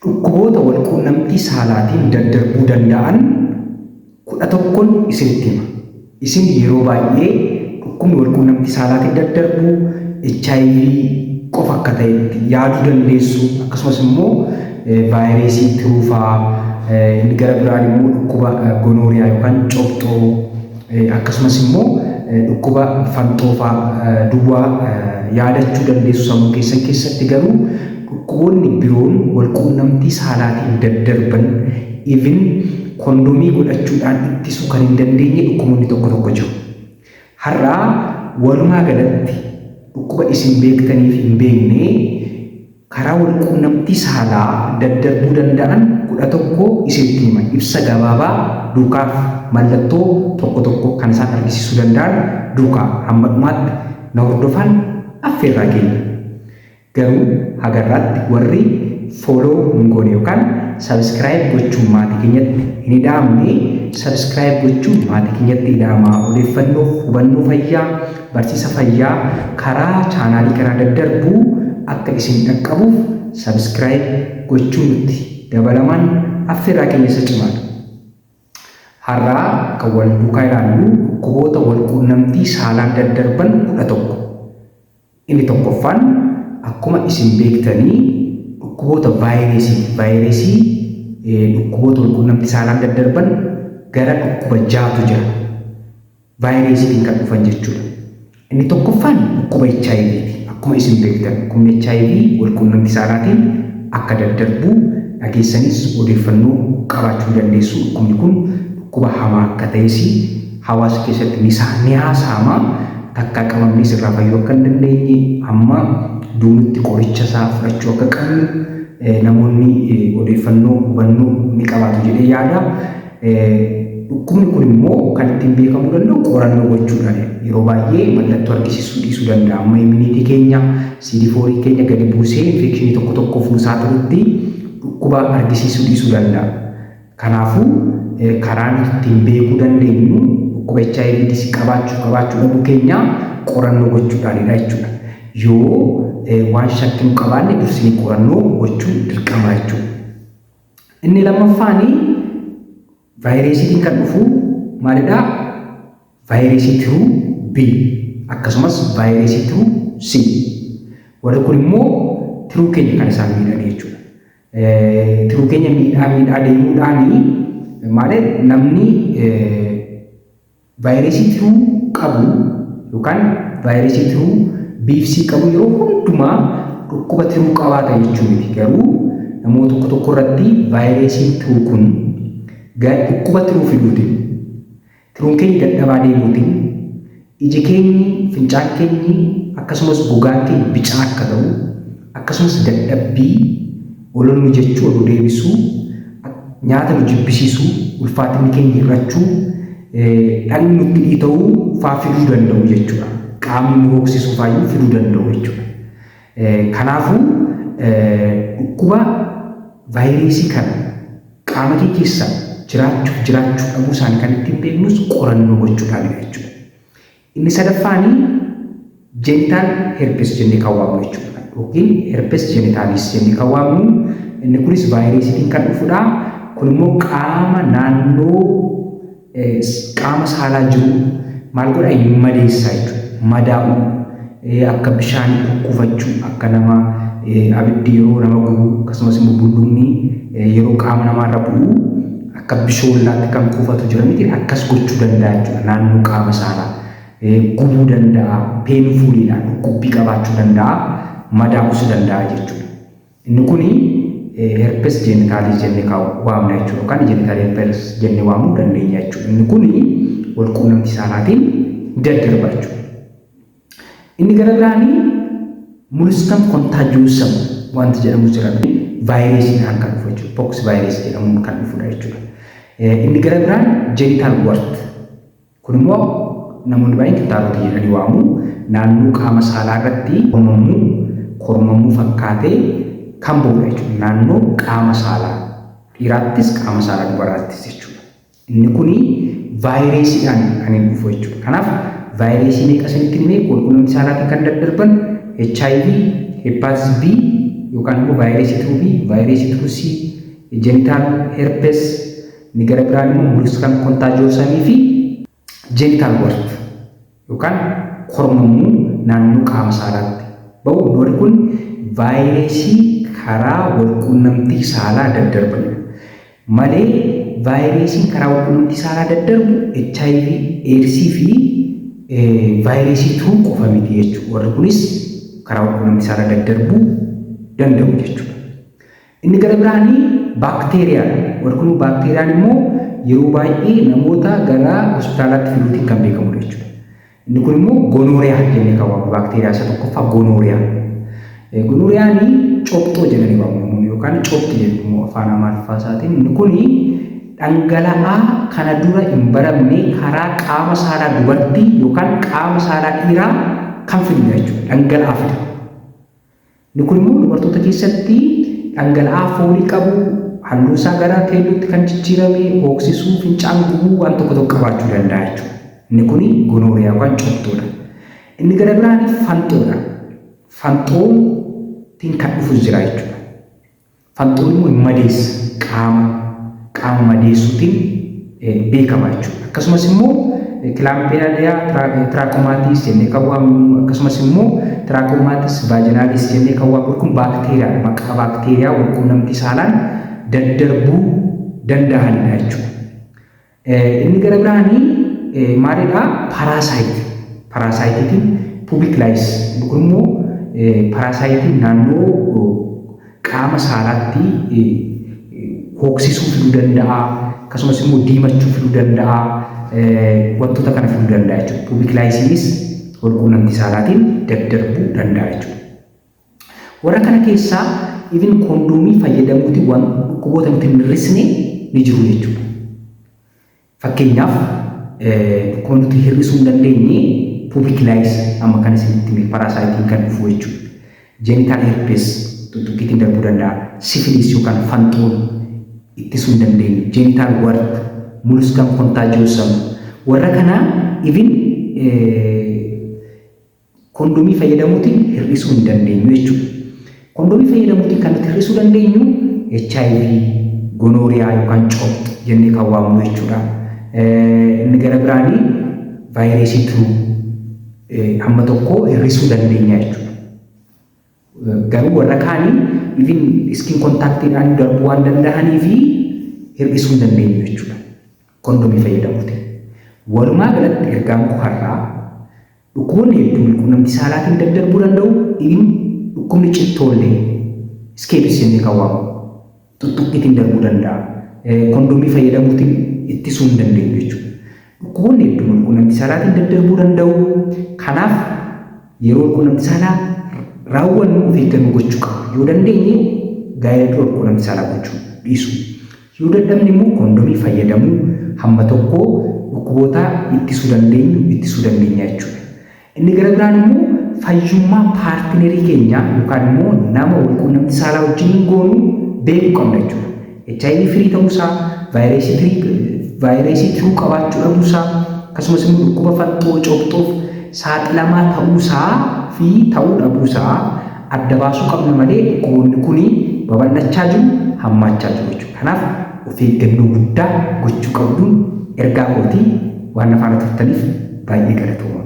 dhukkuboota walquunnamtii saalaatiin daddarbuu danda'an 11 isinitti hima. Isin yeroo baay'ee dhukkubni walquunnamtii saalaatiin daddarbu HIV qofa akka ta'etti yaaduu dandeessu. Akkasumas immoo vaayirasii tiruufaa inni gara biraan immoo dhukkuba gonooriyaa yookaan cobxoo akkasumas immoo dhukkuba fanxoofaa duwwaa yaadachuu dandeessu sammuu keessatti. Garuu dhukkuboonni biroon walquunnamtii saalaatiin daddarban even kondomii godhachuudhaan ittisuu kan hin dandeenye dhukkuboonni tokko jiru. Har'aa walumaa galatti dhukkuba isin beektanii fi hin beekne karaa walquunnamtii saalaa daddarbuu danda'an 11 isinitti hima. Ibsa gabaabaa duukaaf mallattoo tokko kan isaan argisiisuu danda'an duukaa hamma dhumaatti na hordofan affeerraa keenya. Garuu hagarraatti warri fooloo hin goone yookaan sabskiraayib gochuun maatii keenyatti hin hidhaamne sabskiraayib gochuun maatii keenyatti hidhaamaa. Odeeffannoof hubannoo fayyaa barsiisa fayyaa karaa chaanaalii kanaa daddarbuu akka isin dhaqqabuuf sabskiraayib gochuun nutti dabalamaan affeerraa keenya isa cimaadha. Har'aa kan wal duukaa ilaallu dhukkuboota walquunnamtii saalaan daddarban 11. Inni tokkoffaan akkuma isin beektanii dhukkuboota vaayirasii dhukkuboota walquunnamtii saalaan daddarban gara dhukkuba 6tu jira. Vaayirasiitiin kan dhufan jechuudha. Inni tokkoffaan dhukkuba HIVti. Akkuma isin beektan dhukkubni HIV walquunnamtii saalaatiin akka daddarbu dhageessanis odeeffannoo qabaachuu dandeessu. Dhukkubni kun dhukkuba hamaa akka ta'es hawaasa keessatti ni haasa'ama. Takka qabamnee sirraa fayyuu akka hin dandeenye amma duunutti qoricha isaa fudhachuu akka qabnu namoonni odeeffannoo hubannoo ni qabaatu jedhee yaada. Dhukkubni kun immoo kan ittiin beekamuu danda'u qorannoo gochuudhaan yeroo baay'ee mallattoo argisiisuu dhiisuu danda'a. Amma immuniitii keenya CD4 keenya gadi buusee infekshinii tokkoof nu saaxilutti dhukkuba argisiisuu dhiisuu danda'a. Kanaafuu karaan ittiin beekuu dandeenyu dhukkuba HIVs qabaachuu dhabuu keenya qorannoo gochuudhaanidha jechuudha. Yoo waan shakkiin qabaanne dursinii qorannoo gochuu dirqama jechuudha. Inni lammaffaani vaayirasiitiin kan dhufu maalidhaa? Vaayirasii tiruu B akkasumas vaayirasii tiruu C. Warri kun immoo tiruu keenya kan isaan miidhan jechuudha. Tiruu keenya miidhaa deemuudhaani maaliif namni vaayirasii tiruu qabu yookaan vaayirasii tiruu B qabu yeroo hundumaa dhukkuba tiruu qabaata jechuu miti. Garuu namoota tokko irratti vaayirasiin tiruu kun dhukkuba tiruu fiduutiin tiruun keenya dadhabaa deemuutiin iji keenyi fincaan keenyi akkasumas gogaan keenya bicaa akka ta'u akkasumas dadhabbii ololnu jechuu oduu deebisuu nyaata nu jibbisiisuu ulfaatinni keenya hir'achuu dhalli nutti dhiita'uu fa'aa fiduu danda'u jechuudha. Qaamni nu hooksisuu fa'aa fiduu danda'u jechuudha. Kanaafuu dhukkuba vaayirasii kana qaama kee keessa jiraachuu dhabuu isaanii kan ittiin beeknus qorannoo gochuudhaanidha jechuudha. Inni sadaffaanii jeenital herpes jennee kan waamnu jechuudha. Yookiin herpes genitalis jennee kan waamnu inni kunis vaayirasiitiin kan dhufudha. Kun immoo qaama naannoo qaama saalaa jiru maal godha hin madeessaa jechuudha. Madaa'u akka bishaan kukkufachuu akka nama abiddi yeroo nama gubu akkasumas immoo bulluunni yeroo qaama namaarra bu'u akka bishoollaatti kan kuufatu jira miti akkas gochuu danda'a jechuudha. Naannoo qaama saalaa gubuu danda'a, peenfuuliidhaan dhukkubbii qabaachuu danda'a, madaa'uus danda'a jechuudha. Inni kuni herpes genitalis jennee waamna jechuudha yookaan genital herpes jennee waamuu dandeenya jechuudha. Inni kuni walquunnamtii saalaatiin daddarba jechuudha. Inni gara biraanii mul'istan kontaajiyuusam wanti jedhamu jira. Vaayirasiidhaan kan dhufu jechuudha. Pox vaayirasii jedhamuun kan dhufudha jechuudha. Inni gara biraan genital wart. Kun immoo namoonni baay'een kitaabotii jedhanii waamu. Naannoo qaama saalaa irratti kormamuu fakkaatee kan ba'udha jechuudha. Naannoo qaama saalaa dhiiraattis qaama saalaa dubaraattis jechuudha. Inni kuni vaayirasiidhaan kan hin dhufu jechuudha. Kanaaf vaayirasii meeqa isinitti himee walquunnamtii saalaatiin kan daddarban HIV, hepatitis B, yookaan immoo vaayirasii tuubii, vaayirasii tuusii, jeenital herpes, inni gara biraan immoo molluscum contagiosumii fi jeenital wart yookaan kormamuu naannoo qaama saalaatti ba'u. Warri kun vaayirasii karaa walquunnamtii saalaa daddarbanidha malee vaayirasiin karaa walquunnamtii saalaa daddarbu HIV, AIDS fi vaayirasii tuu qofa miti jechuudha. Warri kunis karaa walquunnamtii saalaa daddarbuu danda'u jechuudha. Inni gara biraanii baakteeriyaadha. Warri kun baakteeriyaan immoo yeroo baay'ee namoota gara hospitaalaatti fiduutiin kan beekamudha jechuudha. Inni kun immoo gonooriyaa jennee kan waamamu. Baakteeriyaa isa tokkoffaa gonooriyaa. Gonooriyaan copxoo jedhanii waamamu yookaan copxi jedhamu afaan Amaariffaatiin. Inni kun dhangala'aa kana dura hin baramne karaa qaama saalaa dubartii yookaan qaama saalaa dhiiraa kan fidu jechuudha. Dhangala'aa fida. Inni kun immoo dubartoota keessatti dhangala'aa foolii qabu, halluu isaa gara keellootti kan jijjiirame, hooksisuu, fincaan gubuu waan tokko tokko qabaachuu danda'a jechuudha. Inni kun gonooriyaa yookaan copxoodha. Inni gara biraan fanxoodha. Fanxootiin kan dhufu jira jechuudha. Fanxoon immoo hin madeessa qaama madeessuutiin beekama jechuudha. Akkasumas immoo kilaampeediyaa tiraakomaatis jennee kan waamnu, akkasumas immoo tiraakomaatis vaajinaalis jennee kan waamnu kun baakteeriyaa, maqaa baakteeriyaa walquunnamtii saalaan daddarbuu danda'anidha jechuudha. Inni gara biraanii maalidhaa? Parasaayitiin pubic lice kun immoo parasaayitiin naannoo qaama saalaatti hooksisuu fiduu danda'a, akkasumas immoo diimachuu fiduu danda'a, wantoota kana fiduu danda'a jechuudha. Pubic licenis walquunnamtii saalaatiin daddarbuu danda'a jechuudha. Warra kana keessaa even kondoomii fayyadamuutiin waan dhukkuboota nuti hin hir'isne ni jiru jechuudha. Fakkeenyaaf dhukkuba nuti hir'isuu hin dandeenye pubic lice amma kan isinitti parasaayitiin kan dhufu jechuudha. Jeenital herpes tuttuqqiitiin darbuu danda'a. Sifilis yookaan fanxoon ittisuu hin dandeenye. Jeenital wart, molluscum contagiosum warra kana even kondoomii fayyadamuutiin hir'isuu hin dandeenyu jechuudha. Kondoomii fayyadamuutiin kan nuti hir'isuu dandeenyu HIV, gonooriyaa yookaan copxi jennee kan waamnu jechuudha. Inni gara biraanii vaayirasii tuu hamma tokko hir'isuu dandeenya jechuudha. Garuu warra kaanii even iskiin kontaaktiidhaan darbuu waan danda'anii fi hir'isuu hin dandeenyu jechuudha. Kondoomii fayyadamuutiin. Walumaa galatti ergaan koo har'aa dhukkuboonni hedduun walquunnamtii saalaatiin daddarbuu danda'u. Even dhukkubni cittoolee iskeepis jennee kan waamamu tuttuqqiitiin darbuu danda'a. Kondoomii fayyadamuutiin ittisuu hin dandeenyu jechuudha. Dhukkuboonni hedduun walquunnamtii saalaatiin daddarbuu danda'u. Kanaaf yeroo walquunnamtii saalaa raawwannu of eeggannoo gochuu qabna. Yoo dandeenye gaa'ela walquunnamtii saalaa gochuu dhiisu. Yoo dadhabne immoo kondoomii fayyadamuu hamma tokko dhukkuboota ittisuu dandeenya jechuudha. Inni gara biraan immoo fayyummaa paartinerii keenyaa yookaan immoo nama walquunnamtii saalaa wajjin goonu beekuu qabna jechuudha. HIV firii ta'uusaa, vaayirasii tiruu qabaachuu dhabuusaa, akkasumas immoo dhukkuba fanxoo copxoof saaxilamaa ta'uusaa fi ta'uu dhabuusaa adda baasuu qabna malee dhukkuboonni kun babal'achaa jiru, hammaachaa jiru jechuudha. Kanaaf of eeggannoo guddaa gochuu qabduun ergaa kootii waan na faana turtaniif baay'ee galatooma.